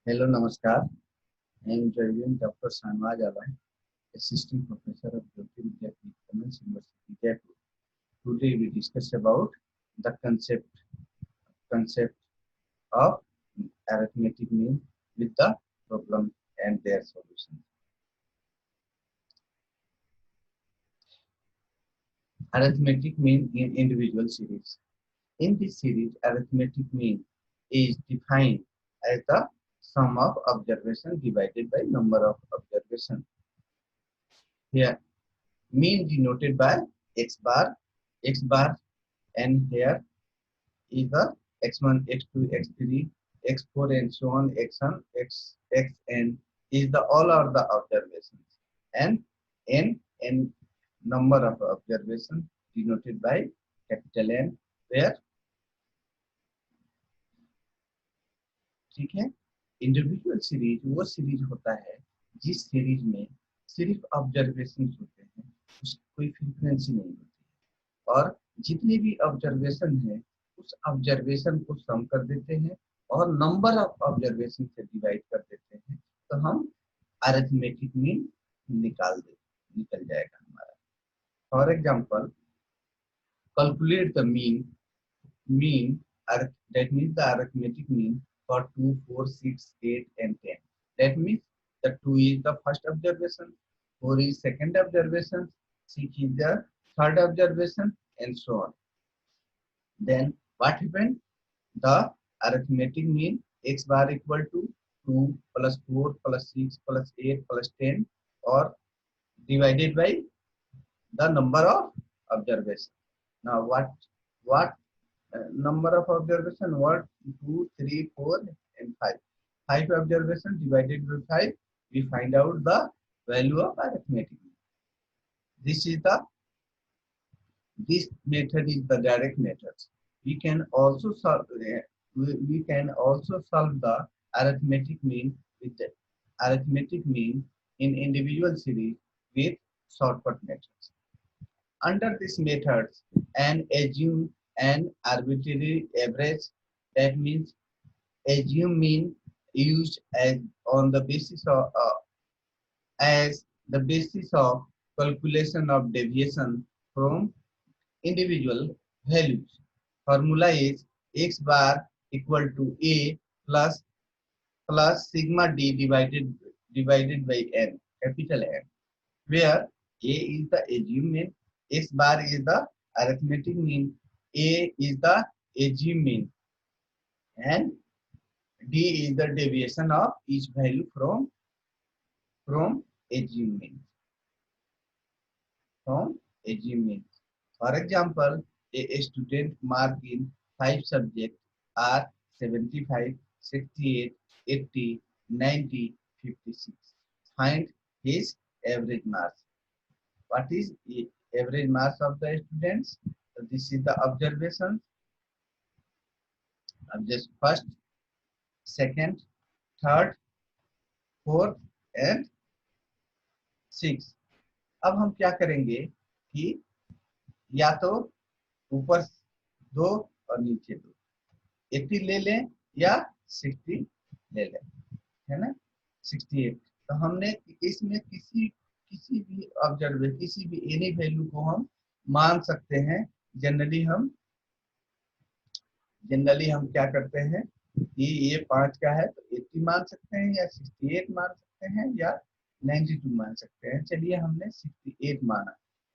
Hello, Namaskar. I am interviewing Dr. Shanwaz Alam, Assistant Professor of Jyoti Vidyapeeth, Women's University, Jaipur. Today we discuss about the concept of arithmetic mean with the problem and their solution. Arithmetic mean in individual series. In this series, arithmetic mean is defined as the sum of observation divided by number of observation. Here, mean denoted by x bar, and here is the x1, x2, x3, x4, and so on, xn, xn is the all are the observations, and n number of observations denoted by capital N, where ठीक है individual series वो series होता है जिस series में सिर्फ observation होते हैं, उसकी कोई फ्रीक्वेंसी नहीं होती है, और जितने भी ऑब्जर्वेशन है उस ऑब्जर्वेशन को सम कर देते हैं और नंबर ऑफ ऑब्जर्वेशन से डिवाइड कर देते हैं, तो हम अरिथमेटिक मीन निकल जाएगा हमारा. For example, calculate the mean that means the arithmetic mean for 2, 4, 6, 8 and 10. That means the 2 is the first observation, 4 is second observation, 6 is the third observation, and so on. Then what happened? The arithmetic mean x bar equal to 2 plus 4 plus 6 plus 8 plus 10, or divided by the number of observation. Now what number of observation? 1, 2, 3, 4 and 5. 5 observation divided by 5, we find out the value of arithmetic. This method is the direct method. We can also solve the arithmetic mean with the arithmetic mean in individual series with shortcut methods. Under this method, and assume an arbitrary average, that means assume mean used as on the basis of as the basis of calculation of deviation from individual values. Formula is x bar equal to a plus sigma d divided by n, capital N, where a is the assumed mean, x bar is the arithmetic mean, a is the assumed mean, and d is the deviation of each value from assumed mean. For example, a student mark in 5 subjects are 75, 68, 80, 90, 56. Find his average marks. What is the average marks of the students? So this is the observation. Just first, second, third, fourth and six. अब हम क्या करेंगे कि या तो ऊपर 2 और नीचे 2, 80 ले लें या 60 ले लें, है ना, 68. तो हमने इसमें किसी भी ऑब्जर्व किसी भी एनी वैल्यू को हम मान सकते हैं. जनरली हम क्या करते हैं कि ये 5 का है तो 80 मान सकते हैं, या 68 मान सकते हैं, या 92 मान सकते हैं. चलिए हमने 68 माना,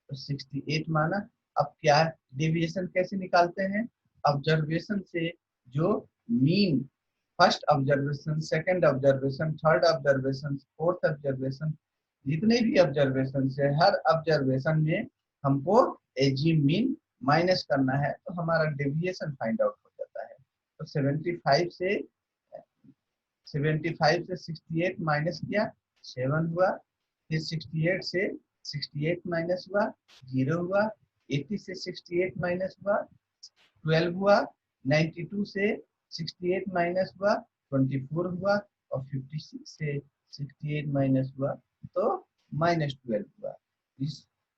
तो 68 माना. अब क्या डेविएशन कैसे निकालते हैं? ऑब्जर्वेशन से जो mean, first observation, second observation, third observation, fourth observation, जितने भी ऑब्जर्वेशन है, हर ऑब्जर्वेशन में हमको एज्यूम मीन माइनस करना है, तो हमारा डेविएशन फाइंड आउट हो जाता है. तो 75 से 68 माइनस किया, 7 हुआ. फिर 68 से 68 माइनस हुआ, 0 हुआ. 80 से 68 माइनस हुआ, 12 हुआ. 92 से 68 माइनस हुआ, 24 हुआ. और 56 से 68 माइनस हुआ तो -12 हुआ. This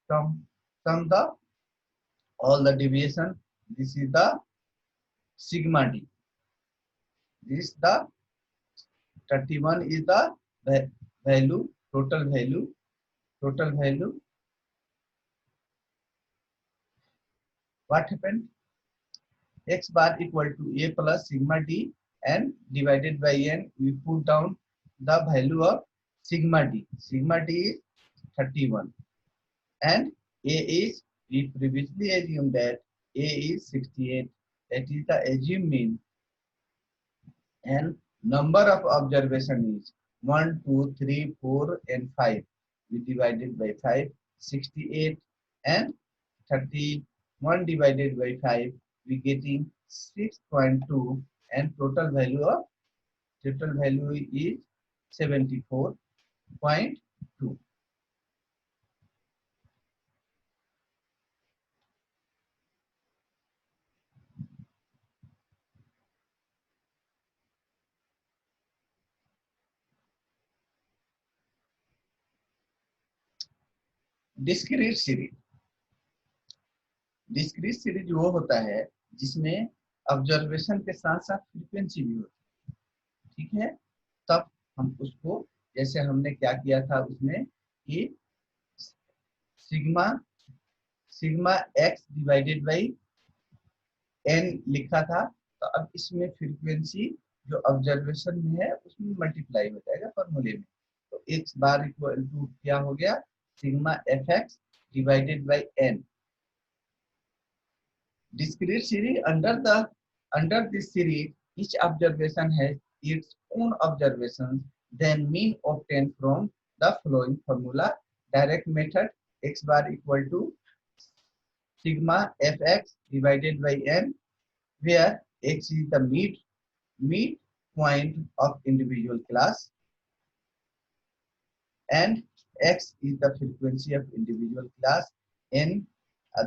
sum the all the deviation. This is the sigma d. This is the 31 is the value, total value. What happened? X bar equal to a plus sigma d and divided by n. We put down the value of sigma d. Sigma d is 31 and a is, we previously assumed that a is 68. That is the assumed mean, and number of observation is 1, 2, 3, 4 and 5. We divided by 5, 68, and 31 divided by 5, we getting 6.2, and total value is 74.2. Discrete series वो होता है जिसमें observation के साथ साथ frequency भी होती है, ठीक है। तब हम उसको, जैसे हमने क्या किया था उसमें कि sigma x divided by n लिखा था, तो अब इसमें फ्रीक्वेंसी जो ऑब्जर्वेशन में है उसमें मल्टीप्लाई हो जाएगा फॉर्मूले में। तो एक्स बार इक्वल टू क्या हो गया, sigma f x divided by n. Discrete series, under this series, each observation has its own observations. Then mean obtained from the following formula. Direct method, x bar equal to sigma fx divided by n, where x is the mid point of individual class and x is the frequency of individual class, n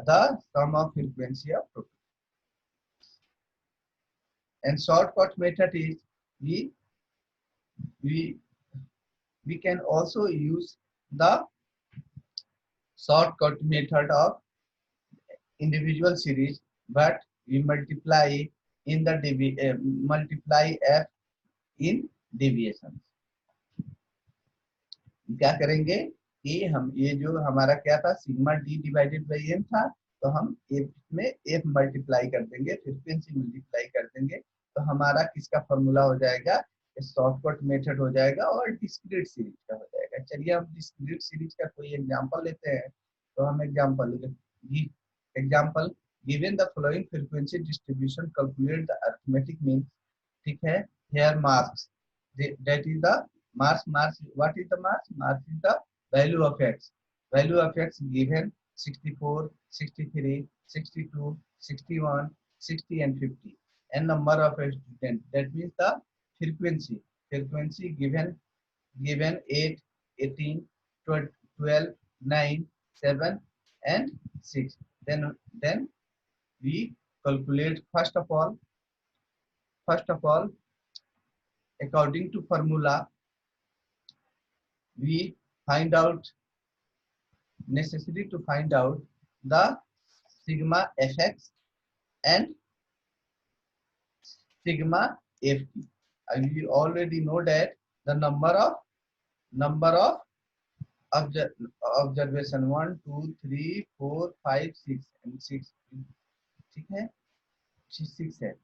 the sum of frequency of total. And shortcut method is we can also use the shortcut method of individual series, but we multiply in the multiply f in deviations. क्या करेंगे कि हम ये जो हमारा क्या था sigma d divided by m था, तो हम एफ में एफ मल्टीप्लाई कर देंगे, फ्रीक्वेंसी मल्टीप्लाई कर देंगे, तो हमारा किसका फॉर्मूला हो जाएगा, शॉर्टकट मेथड हो जाएगा और डिस्क्रीट सीरीज का हो जाएगा। चलिए हम डिस्क्रीट सीरीज का कोई एग्जांपल लेते हैं। तो हम example given the following frequency distribution calculate the arithmetic mean, ठीक है। Here marks, that is the mass. What is the mass? Mass is the value of x. Value of x given 64, 63, 62, 61, 60 and 50. And number of students, that means the frequency given 8, 18, 12, 9, 7 and 6. Then we calculate first of all according to formula, we find out, necessary to find out the sigma fx and sigma ft. We already know that the number of observation 1, 2, 3, 4, 5, 6 and 6, ठीक है, 6 है।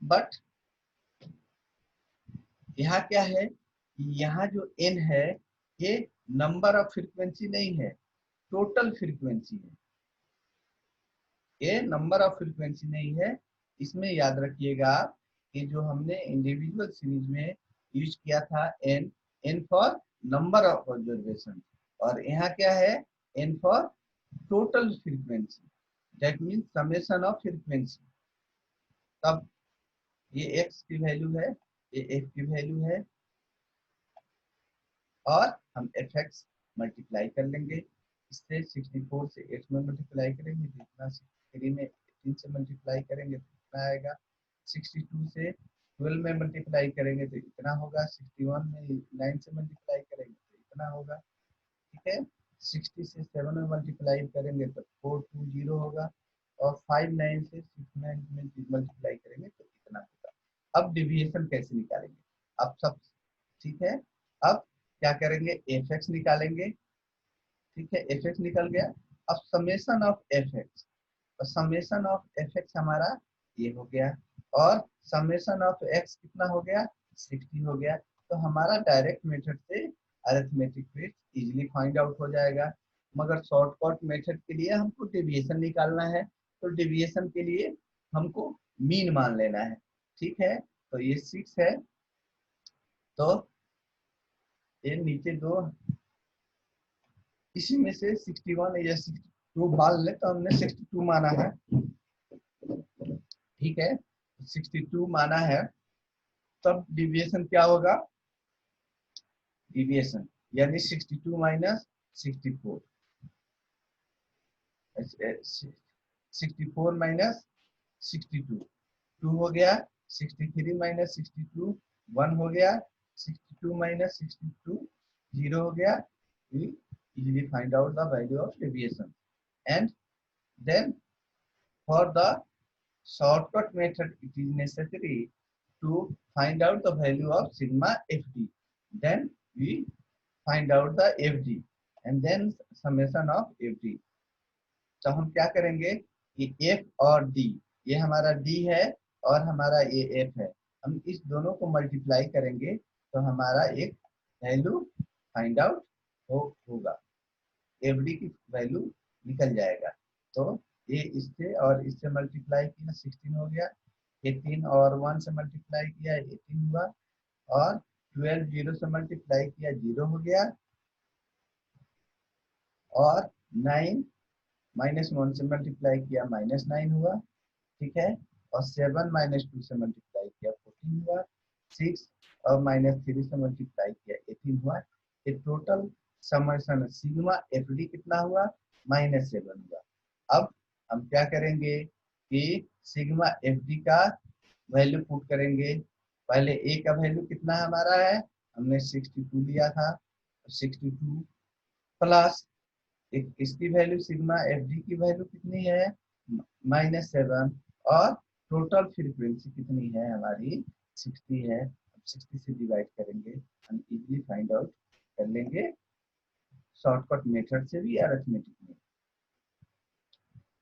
But यहाँ क्या है, यहाँ जो n है ये नंबर ऑफ फ्रीक्वेंसी नहीं है, टोटल फ्रीक्वेंसी है, ये नंबर ऑफ फ्रीक्वेंसी नहीं है। इसमें याद रखिएगा कि जो हमने इंडिविजुअल सीरीज में यूज किया था n for number of observation, और यहाँ क्या है, n for total frequency, that means summation of frequency. तब ये x की वैल्यू है, ये f की वैल्यू है, और हम fx मल्टीप्लाई कर लेंगे इससे, 64 से 8 में मल्टीप्लाई करेंगे तो इतना, 63 में 3 से मल्टीप्लाई करेंगे तो इतना आएगा, 62 से 12 में मल्टीप्लाई करेंगे तो इतना होगा, 61 में 9 से मल्टीप्लाई करेंगे तो इतना होगा, ठीक है। 60 से 7 में मल्टीप्लाई करेंगे तो 420 होगा, और 59 से 69 में मल्टीप्लाई करेंगे तो इतना होगा। अब डिविएशन कैसे निकालेंगे, अब सब ठीक है। अब क्या करेंगे, एफ एक्स निकालेंगे। ठीक है, एफ एक्स निकल गया। अब समेशन ऑफ एफ एक्स, और समेशन ऑफ एफ एक्स हमारा ये हो गया, और समेशन ऑफ एक्स कितना हो गया, 60 हो गया। तो हमारा डायरेक्ट मेथड से arithmetic rate easily find out हो जाएगा। मगर शॉर्टकट मेथड के लिए हमको डेविएशन निकालना है, तो डेविएशन के लिए हमको मीन मान लेना है। ठीक है, तो ये 6 है, तो ये नीचे दो, इसी में से 61 या 62 मान ले, तो हमने 62 माना है। ठीक है, 62 माना है, तब डिविएशन क्या होगा, डिविएशन यानी 62 माइनस 64, 64 माइनस 62, 2 हो गया, 63 माइनस 62 1 हो गया, 62 माइनस 62 0 हो गया। We easily find out the value of deviation, and then for the shortcut method it is necessary to find out the value of sigma fd. Then we find out the fd and then summation of fd. तो हम क्या करेंगे कि f और d, ये हमारा d है और हमारा ये f है, हम इस दोनों को मल्टीप्लाई करेंगे तो हमारा एक वैल्यू फाइंड आउट होगा, fd की वैल्यू निकल जाएगा। तो ये इससे और इससे मल्टीप्लाई किया 16 हो गया, 18 और 1 से मल्टीप्लाई किया 18 हुआ, और 12 0 से मल्टीप्लाई किया 0 हो गया, और 9 माइनस 1 से मल्टीप्लाई किया -9 हुआ। ठीक है, और 7 माइनस 2 से मल्टीप्लाई किया 14 हुआ, 6 और -3 से मल्टीप्लाई किया 18 हुआ। ये टोटल समेशन सिग्मा एफडी कितना हुआ, -7 हुआ। अब हम क्या करेंगे कि सिग्मा एफडी का वैल्यू पुट करेंगे। पहले ए का वैल्यू कितना हमारा है, हमने 62 लिया था, 62 प्लस एक इसकी वैल्यू सिग्मा एफडी की वैल्यू कितनी है, -7, और टोटल फ्रीक्वेंसी कितनी है हमारी 60 है। 60 से डिवाइड करेंगे, हम इजीली फाइंड आउट कर लेंगे शॉर्टकट मेथड से भी अरिथमेटिक में।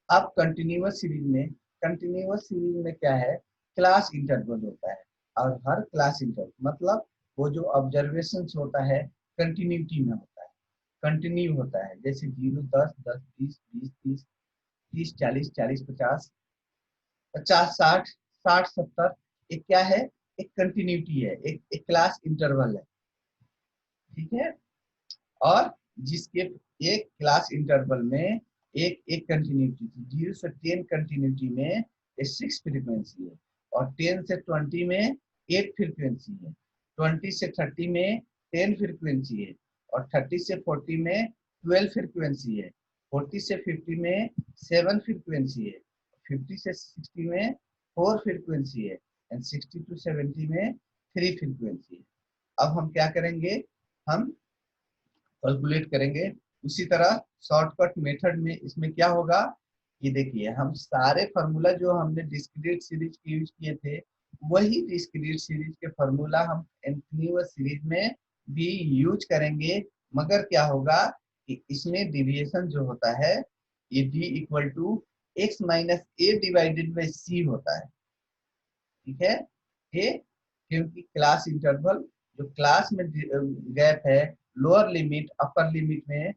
अब कंटिन्यूअस सीरीज में क्या है, क्लास इंटरवल होता है, और हर क्लास इंटरवल मतलब वो जो ऑब्जर्वेशन होता है कंटिन्यूटी में होता है, कंटिन्यू होता है। जैसे 0 10 10 20 20 30 30 40 40 50 50 60 60 70, एक क्या है, एक कंटिन्यूटी है, एक क्लास इंटरवल है। ठीक है, और जिसके एक क्लास इंटरवल में एक एक कंटिन्यूटी, 0 से 10 कंटिन्यूटी में 6 फ्रीक्वेंसी है, और 10 से 20 में 8 फ्रीक्वेंसी है, 20 से 30 में 10 फ्रीक्वेंसी है, और 30 से 40 में 12 फ्रीक्वेंसी है, 40 से 50 में 7 फ्रीक्वेंसी है, 50 से 60 में 4 फ्रीक्वेंसी है, एंड 60 टू 70 में 3 फ्रीक्वेंसी है। अब हम क्या करेंगे, हम कैलकुलेट करेंगे। उसी तरह शॉर्टकट मेथड में इसमें क्या होगा, ये देखिए हम सारे फार्मूला जो हमने डिस्क्रीट सीरीज के यूज किए थे, वही डिस्क्रीट सीरीज के फार्मूला हम कंटीन्यूअस सीरीज में भी यूज करेंगे। मगर क्या होगा कि इसमें डिविएशन जो होता है ये d equal to x minus A divided by C होता है। ठीक है, ये क्योंकि क्लास इंटरवल जो क्लास में गैप है, लोअर लिमिट अपर लिमिट में,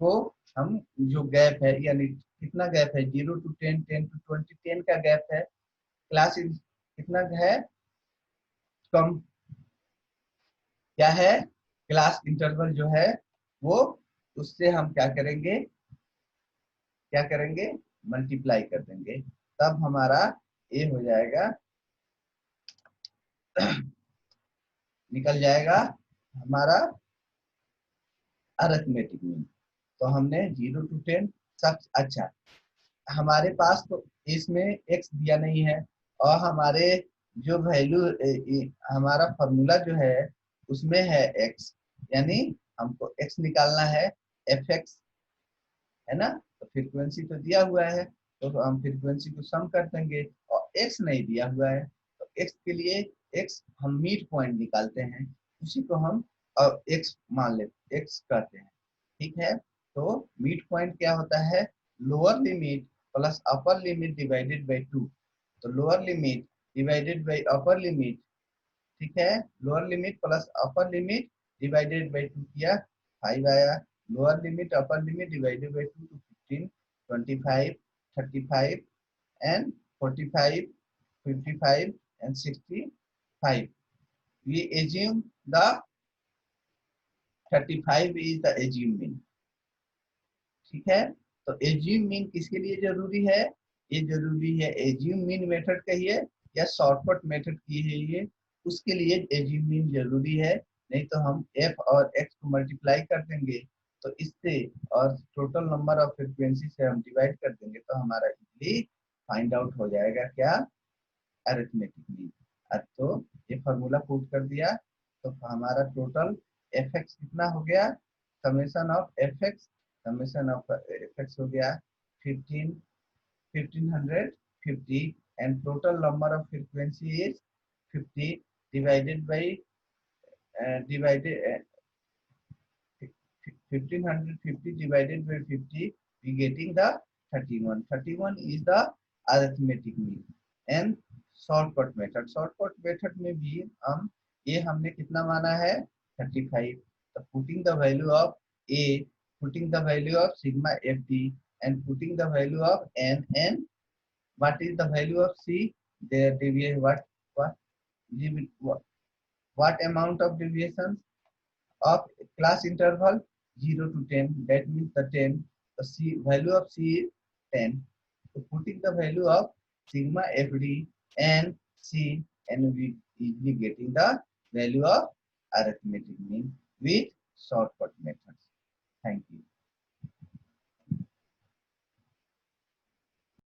तो हम जो गैप है यानी कितना गैप है, 0 to 10 10 to 20 10 का गैप है, क्लास कितना है, कम, क्या है, क्लास इंटरवल जो है वो, उससे हम क्या करेंगे, मल्टीप्लाई कर देंगे, तब हमारा ये हो जाएगा, निकल जाएगा हमारा अरिथमेटिक मीन। तो हमने 0 to 10 सब। अच्छा, हमारे पास तो इसमें x दिया नहीं है, और हमारे जो वैल्यू हमारा फॉर्मूला जो है उसमें है x, यानी हमको x निकालना है, fx है ना। तो फ्रीक्वेंसी तो दिया हुआ है, तो हम फ्रीक्वेंसी को सम कर देंगे, और x नहीं दिया हुआ है, तो x के लिए x हम मिड पॉइंट निकालते हैं, उसी को हम x मान लेते, x कहते हैं, ठीक है। तो मिड पॉइंट क्या होता है, lower limit plus upper limit divided by 2। तो lower limit divided by upper limit, ठीक है, lower limit plus upper limit divided by 2 किया, 5 आया। Lower limit upper limit divided by 2 तो 15, 25, 35 and 45, 55 and 65. We assume the 35 is the assumed mean, ठीक है। तो assume mean किसके लिए जरूरी है, ये जरूरी है assume mean मेथड कहिए या शॉर्टकट मेथड की है ये, उसके लिए assume mean जरूरी है। नहीं तो हम f और x को मल्टीप्लाई कर देंगे तो इससे, और टोटल नंबर ऑफ फ्रीक्वेंसी से हम डिवाइड कर देंगे तो हमारा इजीली फाइंड आउट हो जाएगा क्या, अरिथमेटिक मीन। तो ये फॉर्मूला पुट कर दिया तो हमारा टोटल एफ एक्स कितना हो गया, summation of F x, summation of F x हो गया 15, 1550 and total number of frequency is 50 divided by divided 1550 divided by 50, we getting the 31. 31 is the arithmetic mean. And shortcut method में भी हम ये हमने कितना माना है 35, तो putting the value of a, putting the value of sigma ft and putting the value of n, and what is the value of c, their deviation, what amount of deviations of class interval 0 to 10, that means the 10, the c value of c is 10. So putting the value of sigma fd and c, and we easily getting the value of arithmetic mean with shortcut methods.